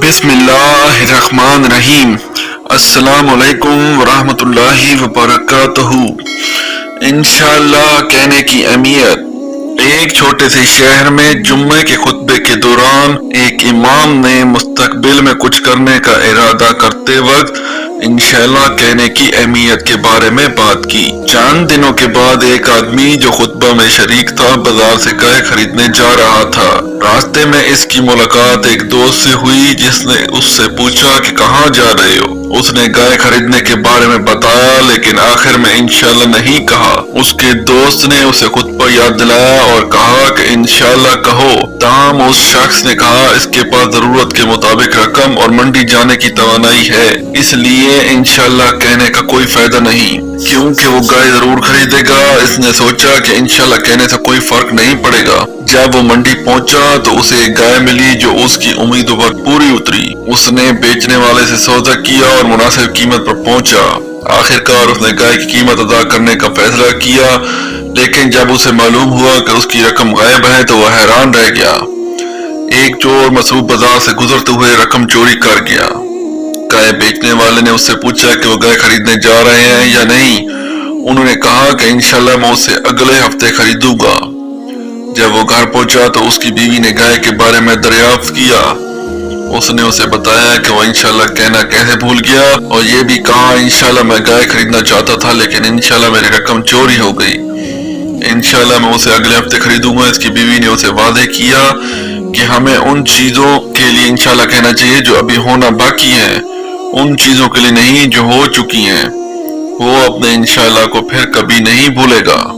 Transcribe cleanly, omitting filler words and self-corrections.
بسم اللہ الرحمن الرحیم۔ السلام علیکم ورحمۃ اللہ وبرکاتہ۔ انشاءاللہ کہنے کی اہمیت۔ ایک چھوٹے سے شہر میں جمعے کے خطبے کے دوران ایک امام نے مستقبل میں کچھ کرنے کا ارادہ کرتے وقت انشاءاللہ کہنے کی اہمیت کے بارے میں بات کی۔ چند دنوں کے بعد ایک آدمی جو خطبہ میں شریک تھا بازار سے گائے خریدنے جا رہا تھا۔ راستے میں اس کی ملاقات ایک دوست سے ہوئی جس نے اس سے پوچھا کہ کہاں جا رہے ہو؟ اس نے گائے خریدنے کے بارے میں بتایا لیکن آخر میں انشاءاللہ نہیں کہا۔ اس کے دوست نے اسے خطبہ یاد دلایا اور کہا کہ انشاءاللہ کہو، تاہم اس شخص نے کہا اس کے پاس ضرورت کے مطابق رقم اور منڈی جانے کی توانائی ہے، اس لیے انشاءاللہ کہنے کا کوئی فائدہ نہیں کیونکہ وہ گائے ضرور خریدے گا۔ اس نے سوچا کہ انشاءاللہ کہنے سے کوئی فرق نہیں پڑے گا۔ جب وہ منڈی پہنچا تو اسے ایک گائے ملی جو اس کی امیدوں پر پوری اتری۔ اس نے بیچنے والے سے سودا کیا اور مناسب قیمت پر پہنچا۔ آخرکار اس نے گائے کی قیمت ادا کرنے کا فیصلہ کیا، لیکن جب اسے معلوم ہوا کہ اس کی رقم غائب ہے تو وہ حیران رہ گیا۔ ایک چور مصروف بازار سے گزرتے ہوئے رقم چوری کر گیا۔ گائے بیچنے والے نے اس سے پوچھا کہ وہ گائے خریدنے جا رہے ہیں یا نہیں۔ انہوں نے کہا کہ انشاءاللہ میں اسے اگلے ہفتے خریدوں گا۔ جب وہ گھر پہنچا تو اس کی بیوی نے گائے کے بارے میں دریافت کیا۔ اس نے اسے بتایا کہ وہ انشاءاللہ کہنا کیسے بھول گیا اور یہ بھی کہا انشاءاللہ میں گائے خریدنا چاہتا تھا لیکن انشاءاللہ میری رقم چوری ہو گئی۔ انشاءاللہ میں اسے اگلے ہفتے خریدوں گا۔ اس کی بیوی نے اسے وعدے کیا کہ ہمیں ان چیزوں کے لیے انشاءاللہ کہنا چاہیے جو ابھی ہونا باقی ہیں، ان چیزوں کے لیے نہیں جو ہو چکی ہیں۔ وہ اپنے انشاءاللہ کو پھر کبھی نہیں بھولے گا۔